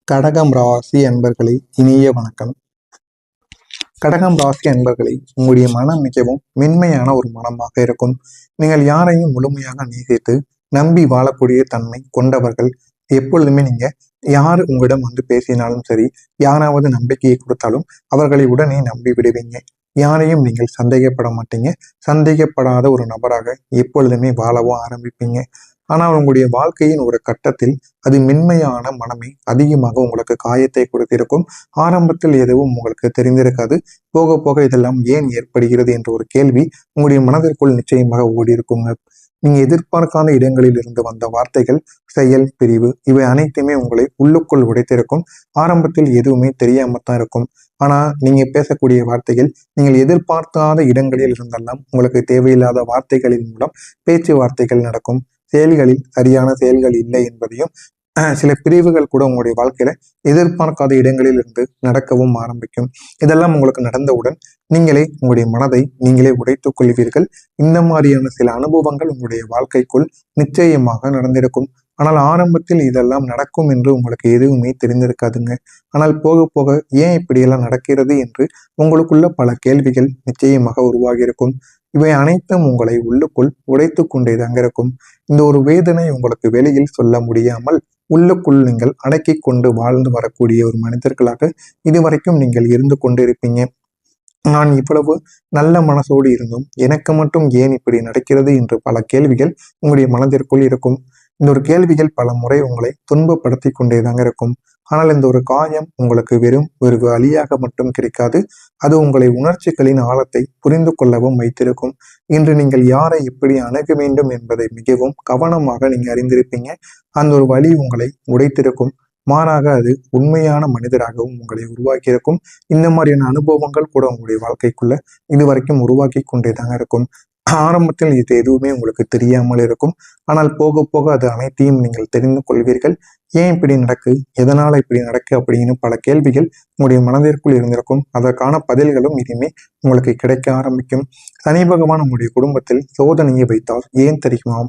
கடகம் ராசி அன்பர்களே, இனிய வணக்கம். கடகம் ராசி அன்பர்களே, உங்களுடைய மனம் மிகவும் மென்மையான ஒரு மனமாக இருக்கும். நீங்கள் யாரையும் முழுமையாக நேசித்து நம்பி வாழக்கூடிய தன்மை கொண்டவர்கள். எப்பொழுதுமே நீங்க யார் உங்களிடம் வந்து பேசினாலும் சரி, யாராவது நம்பிக்கையை கொடுத்தாலும் அவர்களை உடனே நம்பி விடுவீங்க. யாரையும் நீங்கள் சந்தேகப்பட மாட்டீங்க. சந்தேகப்படாத ஒரு நபராக எப்பொழுதுமே வாழவும் ஆரம்பிப்பீங்க. ஆனால் உங்களுடைய வாழ்க்கையின் ஒரு கட்டத்தில் அது மென்மையான மனமே அதிகமாக உங்களுக்கு காயத்தை கொடுத்திருக்கும். ஆரம்பத்தில் எதுவும் உங்களுக்கு தெரிந்திருக்காது. போக போக இதெல்லாம் ஏன் ஏற்படுகிறது என்ற ஒரு கேள்வி உங்களுடைய மனதிற்குள் நிச்சயமாக ஓடி இருக்குங்க. நீங்க எதிர்பார்க்காத இடங்களில் இருந்து வந்த வார்த்தைகள், செயல், பிரிவு இவை அனைத்துமே உங்களை உள்ளுக்குள் உடைத்திருக்கும். ஆரம்பத்தில் எதுவுமே தெரியாமத்தான் இருக்கும். ஆனா நீங்க பேசக்கூடிய வார்த்தைகள் நீங்கள் எதிர்பார்க்காத இடங்களில் இருந்தெல்லாம் உங்களுக்கு தேவையில்லாத வார்த்தைகளின் மூலம் பேச்சுவார்த்தைகள் நடக்கும். செயல்களில் சரியான செயல்கள் இல்லை என்பதையும், சில பிரிவுகள் கூட உங்களுடைய வாழ்க்கையில எதிர்பார்க்காத இடங்களில் இருந்து நடக்கவும் ஆரம்பிக்கும். இதெல்லாம் உங்களுக்கு நடந்தவுடன் நீங்களே உங்களுடைய மனதை நீங்களே உடைத்துக் கொள்வீர்கள். இந்த மாதிரியான சில அனுபவங்கள் உங்களுடைய வாழ்க்கைக்குள் நிச்சயமாக நடந்திருக்கும். ஆனால் ஆரம்பத்தில் இதெல்லாம் நடக்கும் என்று உங்களுக்கு எதுவுமே தெரிந்திருக்காதுங்க. ஆனால் போக போக ஏன் இப்படியெல்லாம் நடக்கிறது என்று உங்களுக்குள்ள பல கேள்விகள் நிச்சயமாக உருவாகி இருக்கும். இவை அனைத்தும் உங்களை உள்ளுக்குள் உடைத்து கொண்டேதாங்க இருக்கும். இந்த ஒரு வேதனை உங்களுக்கு வெளியில் சொல்ல முடியாமல் உள்ளுக்குள் நீங்கள் அடக்கி கொண்டு வாழ்ந்து வரக்கூடிய ஒரு மனிதர்களாக இதுவரைக்கும் நீங்கள் இருந்து கொண்டிருப்பீங்க. நான் இவ்வளவு நல்ல மனசோடு இருந்தும் எனக்கு மட்டும் ஏன் இப்படி நடக்கிறது என்று பல கேள்விகள் உங்களுடைய மனதிற்குள் இருக்கும். இந்த ஒரு கேள்விகள் பல முறை உங்களை துன்பப்படுத்தி கொண்டேதாங்க இருக்கும். ஆனால் இந்த ஒரு காயம் உங்களுக்கு வெறும் ஒரு வழியாக மட்டும் கிடைக்காது. அது உங்களை உணர்ச்சிகளின் ஆழத்தை புரிந்து கொள்ளவும் வைத்திருக்கும். இன்று நீங்கள் யாரை எப்படி அணுக வேண்டும் என்பதை மிகவும் கவனமாக நீங்க அறிந்திருப்பீங்க. அந்த ஒரு வழி உங்களை உடைத்திருக்கும். மாறாக அது உண்மையான மனிதராகவும் உங்களை உருவாக்கியிருக்கும். இந்த மாதிரியான அனுபவங்கள் கூட உங்களுடைய வாழ்க்கைக்குள்ள இதுவரைக்கும் உருவாக்கி கொண்டேதாங்க இருக்கும். ஆரம்பத்தில் இது எதுவுமே உங்களுக்கு தெரியாமல் இருக்கும். ஆனால் போக போக அது அனைத்தையும் நீங்கள் தெரிந்து கொள்வீர்கள். ஏன் இப்படி நடக்கு, எதனால இப்படி நடக்கு அப்படின்னு பல கேள்விகள் உங்களுடைய மனதிற்குள் இருந்திருக்கும். அதற்கான பதில்களும் இனிமே உங்களுக்கு கிடைக்க ஆரம்பிக்கும். சனி பகவான் உங்களுடைய குடும்பத்தில் சோதனையை வைத்தால் ஏன் தெரியுமா,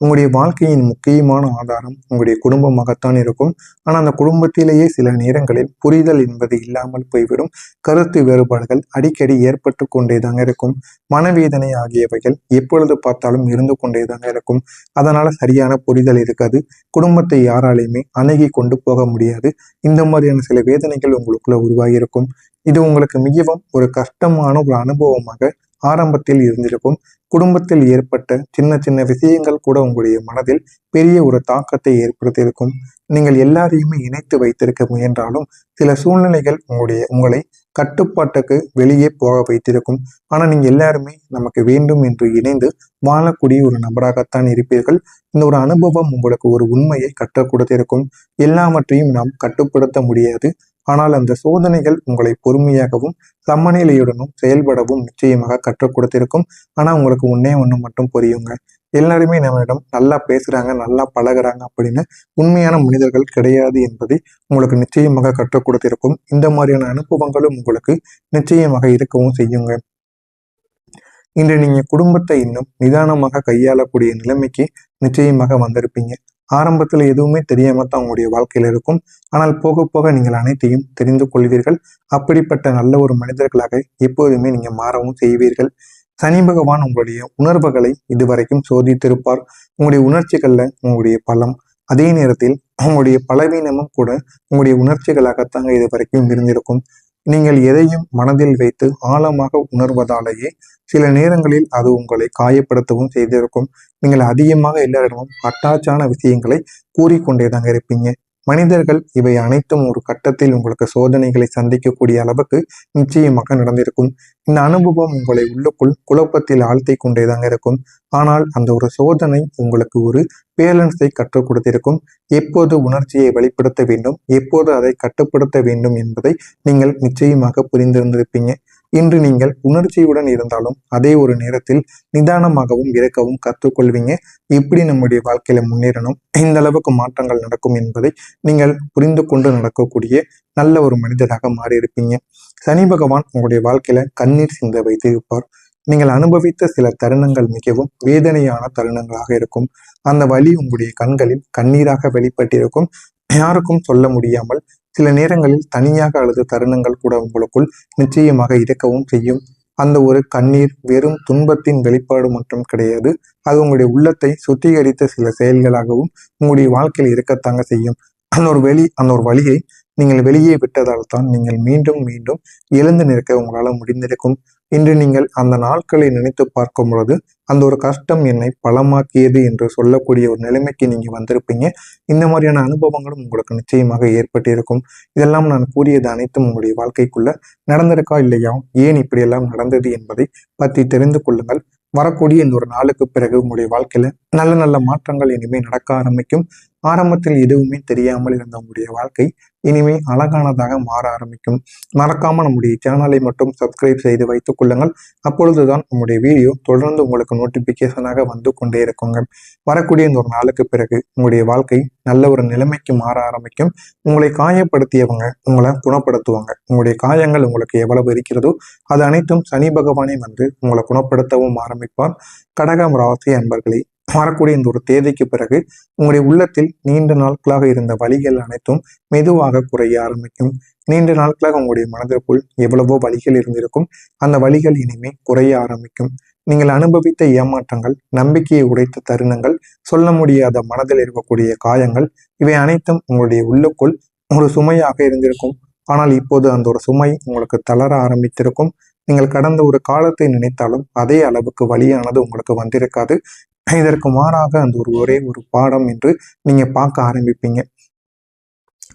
உங்களுடைய வாழ்க்கையின் முக்கியமான ஆதாரம் உங்களுடைய குடும்பமாகத்தான் இருக்கும். ஆனால் அந்த குடும்பத்திலேயே சில நேரங்களில் புரிதல் என்பது இல்லாமல் போய்விடும். கருத்து வேறுபாடுகள் அடிக்கடி ஏற்பட்டு கொண்டேதாங்க இருக்கும். மனவேதனை ஆகியவைகள் எப்பொழுது பார்த்தாலும் இருந்து கொண்டேதாங்க இருக்கும். அதனால சரியான புரிதல் இருக்காது. குடும்பத்தை யாராலையுமே அணுகி கொண்டு போக முடியாது. இந்த மாதிரியான சில வேதனைகள் உங்களுக்குள்ள உருவாகி இருக்கும். இது உங்களுக்கு மிகவும் ஒரு கஷ்டமான ஒரு அனுபவமாக ஆரம்பத்தில் இருந்திருக்கும். குடும்பத்தில் ஏற்பட்ட சின்ன சின்ன விஷயங்கள் கூட உங்களுடைய மனதில் பெரிய ஒரு தாக்கத்தை ஏற்படுத்தியிருக்கும். நீங்கள் எல்லாரையுமே இணைத்து வைத்திருக்க முயன்றாலும் சில சூழ்நிலைகள் உங்களை கட்டுப்பாட்டுக்கு வெளியே போக வைத்திருக்கும். ஆனா நீங்க எல்லாருமே நமக்கு வேண்டும் என்று இணைந்து வாழக்கூடிய ஒரு நபராகத்தான் இருப்பீர்கள். இந்த ஒரு அனுபவம் உங்களுக்கு ஒரு உண்மையை கற்றுக் கொடுத்திருக்கும். எல்லாவற்றையும் நாம் கட்டுப்படுத்த முடியாது. ஆனால் அந்த சோதனைகள் உங்களை பொறுமையாகவும் சமநிலையுடனும் செயல்படவும் நிச்சயமாக கற்றுக் கொடுத்திருக்கும். ஆனா உங்களுக்கு ஒன்னே ஒண்ணு மட்டும் புரியுங்க. எல்லாருமே நம்மளிடம் நல்லா பேசுறாங்க, நல்லா பழகுறாங்க அப்படின்னு உண்மையான மனிதர்கள் கிடையாது என்பதை உங்களுக்கு நிச்சயமாக கற்றுக் கொடுத்திருக்கும். இந்த மாதிரியான அனுபவங்களும் உங்களுக்கு நிச்சயமாக இருக்கவும் செய்யுங்க. இன்று நீங்க குடும்பத்தை இன்னும் நிதானமாக கையாளக்கூடிய நிலைமைக்கு நிச்சயமாக வந்திருப்பீங்க. ஆரம்பத்துல எதுவுமே தெரியாம தான் உங்களுடைய வாழ்க்கையில இருக்கும். ஆனால் போக போக நீங்கள் அனைத்தையும் தெரிந்து கொள்வீர்கள். அப்படிப்பட்ட நல்ல ஒரு மனிதர்களாக எப்போதுமே நீங்க மாறவும் செய்வீர்கள். சனி பகவான் உங்களுடைய உணர்வுகளை இதுவரைக்கும் சோதித்திருப்பார். உங்களுடைய உணர்ச்சிகள்ல உங்களுடைய பலம், அதே நேரத்தில் உங்களுடைய பலவீனமும் கூட உங்களுடைய உணர்ச்சிகளாகத்தாங்க இது வரைக்கும் இருந்திருக்கும். நீங்கள் எதையும் மனதில் வைத்து ஆழமாக உணர்வதாலேயே சில நேரங்களில் அது உங்களை காயப்படுத்தவும் செய்திருக்கும். நீங்கள் அதிகமாக எல்லாரிடமும் அட்டாச்சான விஷயங்களை கூறிக்கொண்டேதாங்க இருப்பீங்க. மனிதர்கள் இவை அனைத்தும் ஒரு கட்டத்தில் உங்களுக்கு சோதனைகளை சந்திக்கக்கூடிய அளவுக்கு நிச்சயமாக நடந்திருக்கும். இந்த அனுபவம் உங்களை உள்ளுக்குள் குழப்பத்தில் ஆழ்த்தி கொண்டேதாங்க இருக்கும். ஆனால் அந்த ஒரு சோதனை உங்களுக்கு ஒரு பேலன்ஸை கற்றுக் கொடுத்திருக்கும். எப்போது உணர்ச்சியை வெளிப்படுத்த வேண்டும், எப்போது அதை கட்டுப்படுத்த வேண்டும் என்பதை நீங்கள் நிச்சயமாக புரிந்திருந்திருப்பீங்க. இன்று நீங்கள் உணர்ச்சியுடன் இருந்தாலும் அதே ஒரு நேரத்தில் நிதானமாகவும் இருக்கவும் கற்றுக்கொள்வீங்க. எப்படி நம்முடைய வாழ்க்கையில முன்னேறணும், இந்த அளவுக்கு மாற்றங்கள் நடக்கும் என்பதை நீங்கள் புரிந்து கொண்டு நடக்கக்கூடிய நல்ல ஒரு மனிதராக மாறியிருப்பீங்க. சனி பகவான் உங்களுடைய வாழ்க்கையில கண்ணீர் சிந்த வைத்து இருப்பார். நீங்கள் அனுபவித்த சில தருணங்கள் மிகவும் வேதனையான தருணங்களாக இருக்கும். அந்த வலி உங்களுடைய கண்களில் கண்ணீராக வெளிப்பட்டிருக்கும். யாருக்கும் சொல்ல முடியாமல் சில நேரங்களில் தனியாக அழுத தருணங்கள் கூட உங்களுக்குள் நிச்சயமாக இருக்கவும் செய்யும். அந்த ஒரு கண்ணீர் வெறும் துன்பத்தின் வெளிப்பாடு மட்டும் கிடையாது. அது உங்களுடைய உள்ளத்தை சுத்திகரித்த சில செயல்களாகவும் உங்களுடைய வாழ்க்கையில் இருக்கத்தாங்க செய்யும். அந்த ஒரு வழியை நீங்கள் வெளியே விட்டதால் தான் நீங்கள் மீண்டும் மீண்டும் எழுந்து நிற்க உங்களால் முடிந்திருக்கும். இன்று நீங்கள் அந்த நாட்களை நினைத்து பார்க்கும் பொழுது அந்த ஒரு கஷ்டம் என்னை பலமாக்கியது என்று சொல்லக்கூடிய ஒரு நிலைமைக்கு நீங்க வந்திருப்பீங்க. இந்த மாதிரியான அனுபவங்களும் உங்களுக்கு நிச்சயமாக ஏற்பட்டிருக்கும். இதெல்லாம் நான் கூறியது அனைத்தும் உங்களுடைய வாழ்க்கைக்குள்ள நடந்திருக்கா இல்லையா, ஏன் இப்படியெல்லாம் நடந்தது என்பதை பற்றி தெரிந்து கொள்ளுங்கள். வரக்கூடிய இந்த ஒரு நாளுக்கு பிறகு உங்களுடைய வாழ்க்கையில நல்ல நல்ல மாற்றங்கள் இனிமே நடக்க ஆரம்பிக்கும். ஆரம்பத்தில் எதுவுமே தெரியாமல் இருந்த உங்களுடைய வாழ்க்கை இனிமே அழகானதாக மாற ஆரம்பிக்கும். மறக்காம நம்முடைய சேனலை மட்டும் சப்ஸ்கிரைப் செய்து வைத்துக் கொள்ளுங்கள். அப்பொழுதுதான் நம்முடைய வீடியோ தொடர்ந்து உங்களுக்கு நோட்டிபிகேஷனாக வந்து கொண்டே இருக்குங்க. வரக்கூடிய இந்த ஒரு நாளுக்கு பிறகு உங்களுடைய வாழ்க்கை நல்ல ஒரு நிலைமைக்கு மாற ஆரம்பிக்கும். உங்களை காயப்படுத்தியவங்க உங்களை குணப்படுத்துவாங்க. உங்களுடைய காயங்கள் உங்களுக்கு எவ்வளவு இருக்கிறதோ அது அனைத்தும் சனி பகவானே வந்து உங்களை குணப்படுத்தவும் ஆரம்பிப்பார். கடகம் ராசி அன்பர்களே, வரக்கூடிய இந்த ஒரு தேதிக்கு பிறகு உங்களுடைய உள்ளத்தில் நீண்ட நாட்களாக இருந்த வலிகள் அனைத்தும் மெதுவாக குறைய ஆரம்பிக்கும். நீண்ட நாட்களாக உங்களுடைய மனதிற்குள் எவ்வளவோ வலிகள் இருந்திருக்கும். அந்த வலிகள் இனிமே குறைய ஆரம்பிக்கும். நீங்கள் அனுபவித்த ஏமாற்றங்கள், நம்பிக்கையை உடைத்த தருணங்கள், சொல்ல முடியாத மனதில் இருக்கக்கூடிய காயங்கள், இவை அனைத்தும் உங்களுடைய உள்ளுக்குள் ஒரு சுமையாக இருந்திருக்கும். ஆனால் இப்போது அந்த ஒரு சுமை உங்களுக்கு தளர ஆரம்பித்திருக்கும். நீங்கள் கடந்த ஒரு காலத்தை நினைத்தாலும் அதே அளவுக்கு வலியானது உங்களுக்கு வந்திருக்காது. இதற்கு மாறாக அந்த ஒரே ஒரு பாடம் என்று நீங்க பார்க்க ஆரம்பிப்பீங்க.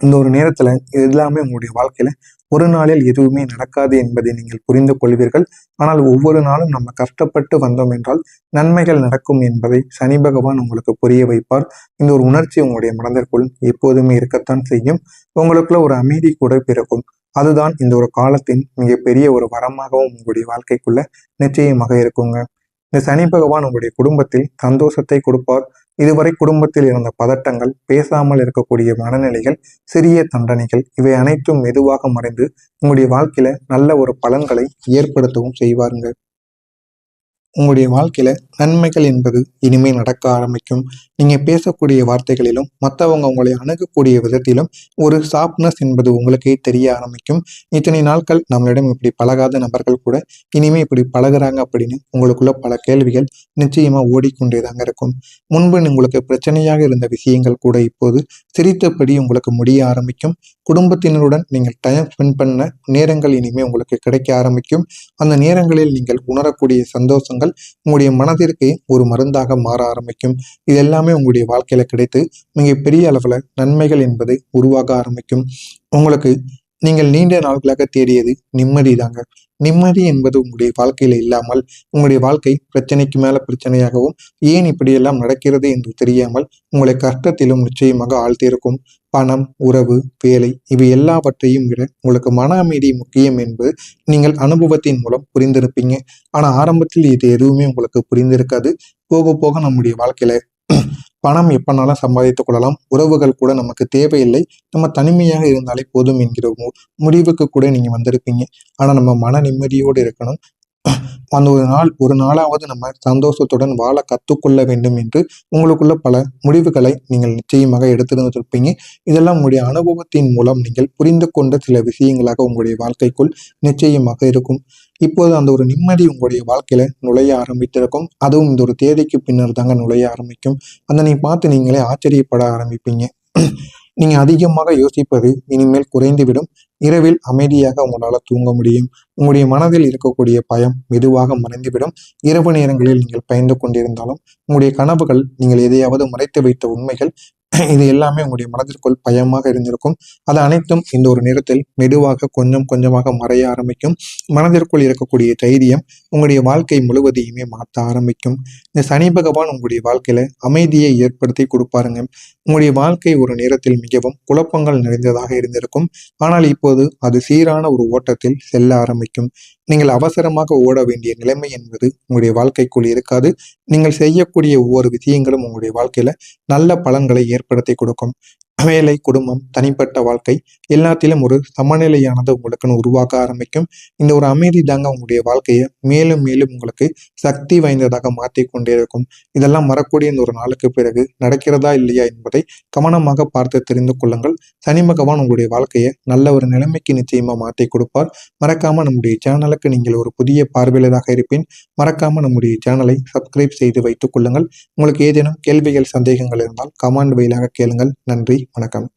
இந்த ஒரு நேரத்துல எல்லாமே உங்களுடைய வாழ்க்கையில ஒரு நாளில் எதுவுமே நடக்காது என்பதை நீங்கள் புரிந்து கொள்வீர்கள். ஆனால் ஒவ்வொரு நாளும் நம்ம கஷ்டப்பட்டு வந்தோம் என்றால் நன்மைகள் நடக்கும் என்பதை சனி பகவான் உங்களுக்கு புரிய வைப்பார். இந்த ஒரு உணர்ச்சி உங்களுடைய மனதிற்குள் எப்போதுமே இருக்கத்தான் செய்யும். உங்களுக்குள்ள ஒரு அமைதி கூட பிறக்கும். அதுதான் இந்த ஒரு காலத்தின் மிகப்பெரிய ஒரு வரமாகவும் உங்களுடைய வாழ்க்கைக்குள்ள நிச்சயமாக இருக்குங்க. இந்த சனி பகவான் உங்களுடைய குடும்பத்தில் சந்தோஷத்தை கொடுப்பார். இதுவரை குடும்பத்தில் இருந்த பதட்டங்கள், பேசாமல் இருக்கக்கூடிய மனநிலைகள், சிறிய தண்டனைகள், இவை அனைத்தும் மெதுவாக மறைந்து உங்களுடைய வாழ்க்கையில நல்ல ஒரு பலன்களை ஏற்படுத்தவும் செய்வாருங்க. உங்களுடைய வாழ்க்கையில நன்மைகள் என்பது இனிமே நடக்க ஆரம்பிக்கும். நீங்க பேசக்கூடிய வார்த்தைகளிலும் மற்றவங்க உங்களை அணுகக்கூடிய விதத்திலும் ஒரு சாப்ட்னஸ் என்பது உங்களுக்கே தெரிய ஆரம்பிக்கும். இத்தனை நாட்கள் நம்மளிடம் இப்படி பழகாத நபர்கள் கூட இனிமே இப்படி பழகுறாங்க அப்படின்னு உங்களுக்குள்ள பல கேள்விகள் நிச்சயமா ஓடிக்கொண்டேதாங்க இருக்கும். முன்பு உங்களுக்கு பிரச்சனையாக இருந்த விஷயங்கள் கூட இப்போது சிரித்தபடி உங்களுக்கு முடிய ஆரம்பிக்கும். குடும்பத்தினருடன் நீங்கள் டைம் ஸ்பெண்ட் பண்ண நேரங்கள் இனிமே உங்களுக்கு கிடைக்க ஆரம்பிக்கும். அந்த நேரங்களில் நீங்கள் உணரக்கூடிய சந்தோஷங்கள் உங்களுடைய மனதிற்கு ஒரு மருந்தாக மாற ஆரம்பிக்கும். இது எல்லாமே உங்களுடைய வாழ்க்கையில கிடைத்து மிகப்பெரிய அளவுல நன்மைகள் என்பது உருவாக ஆரம்பிக்கும். உங்களுக்கு நீங்கள் நீண்ட நாட்களாக தேடியது நிம்மதி தாங்க. நிம்மதி என்பது உங்களுடைய வாழ்க்கையில இல்லாமல் உங்களுடைய வாழ்க்கை பிரச்சனைக்கு மேல பிரச்சனையாகவும் ஏன் இப்படியெல்லாம் நடக்கிறது என்று தெரியாமல் உங்களை கஷ்டத்திலும் நிச்சயமாக ஆழ்த்தியிருக்கும். பணம், உறவு, வேலை, இவை எல்லாவற்றையும் விட உங்களுக்கு மன அமைதி முக்கியம் என்பது நீங்கள் அனுபவத்தின் மூலம் புரிந்திருப்பீங்க. ஆனா ஆரம்பத்தில் இது எதுவுமே உங்களுக்கு புரிந்திருக்காது. போக போக நம்முடைய வாழ்க்கையில பணம் எப்பனாலும் சம்பாதித்துக் கொள்ளலாம், உறவுகள் கூட நமக்கு தேவையில்லை, நம்ம தனிமையாக இருந்தாலே போதும் என்கிற முடிவுக்கு கூட நீங்க வந்திருப்பீங்க. ஆனா நம்ம மன நிம்மதியோடு இருக்கணும். அந்த ஒரு நாளாவது நம்ம சந்தோஷத்துடன் வாழ கற்றுக்கொள்ள வேண்டும் என்று உங்களுக்குள்ள பல முடிவுகளை நீங்கள் நிச்சயமாக எடுத்திருந்திருப்பீங்க. இதெல்லாம் உங்களுடைய அனுபவத்தின் மூலம் நீங்கள் புரிந்து கொண்ட சில விஷயங்களாக உங்களுடைய வாழ்க்கைக்குள் நிச்சயமாக இருக்கும். இப்போது அந்த ஒரு நிம்மதி உங்களுடைய வாழ்க்கையில நுழைய ஆரம்பித்திருக்கும். அதுவும் இந்த ஒரு தேதிக்கு பின்னர் தாங்க நுழைய ஆரம்பிக்கும். நீ பார்த்து நீங்களே ஆச்சரியப்பட ஆரம்பிப்பீங்க. நீங்க அதிகமாக யோசிப்பது இனிமேல் குறைந்துவிடும். இரவில் அமைதியாக உங்களால் தூங்க முடியும். உங்களுடைய மனதில் இருக்கக்கூடிய பயம் மெதுவாக மறைந்துவிடும். இரவு நேரங்களில் நீங்கள் பயந்து கொண்டிருந்தாலும் உங்களுடைய கனவுகள், நீங்கள் எதையாவது மறைத்து வைத்த உண்மைகள், இது எல்லாமே உங்களுடைய மனதிற்குள் பயமாக இருந்திருக்கும். அது அனைத்தும் இந்த ஒரு நேரத்தில் மெதுவாக கொஞ்சம் கொஞ்சமாக மறைய ஆரம்பிக்கும். மனதிற்குள் இருக்கக்கூடிய தைரியம் உங்களுடைய வாழ்க்கை முழுவதையுமே மாற்ற ஆரம்பிக்கும். இந்த சனி பகவான் உங்களுடைய வாழ்க்கையில அமைதியை ஏற்படுத்தி கொடுப்பாருங்க. உங்களுடைய வாழ்க்கை ஒரு நேரத்தில் மிகவும் குழப்பங்கள் நிறைந்ததாக இருந்திருக்கும். ஆனால் இப்போது அது சீரான ஒரு ஓட்டத்தில் செல்ல ஆரம்பிக்கும். நீங்கள் அவசரமாக ஓட வேண்டிய நிலைமை என்பது உங்களுடைய வாழ்க்கைக்குள் இருக்காது. நீங்கள் செய்யக்கூடிய ஒவ்வொரு விஷயங்களும் உங்களுடைய வாழ்க்கையில நல்ல பலன்களை ஏற்படுத்தி கொடுக்கும். வேலை, குடும்பம், தனிப்பட்ட வாழ்க்கை எல்லாத்திலும் ஒரு சமநிலையானது உங்களுக்குன்னு உருவாக்க ஆரம்பிக்கும். இந்த ஒரு அமைதி தாங்க உங்களுடைய வாழ்க்கையை மேலும் மேலும் உங்களுக்கு சக்தி வாய்ந்ததாக மாற்றிக் கொண்டே இருக்கும். இதெல்லாம் வரக்கூடிய இந்த ஒரு நாளுக்கு பிறகு நடக்கிறதா இல்லையா என்பதை கவனமாக பார்த்து தெரிந்து கொள்ளுங்கள். சனி பகவான் உங்களுடைய வாழ்க்கையை நல்ல ஒரு நிலைமைக்கு நிச்சயமா மாற்றி கொடுப்பார். மறக்காம நம்முடைய சேனலுக்கு நீங்கள் ஒரு புதிய பார்வையாளராக இருப்பேன். மறக்காம நம்முடைய சேனலை சப்ஸ்கிரைப் செய்து வைத்துக் கொள்ளுங்கள். உங்களுக்கு ஏதேனும் கேள்விகள், சந்தேகங்கள் இருந்தால் கமெண்ட் வாயிலாக கேளுங்கள். நன்றி, வணக்கம்.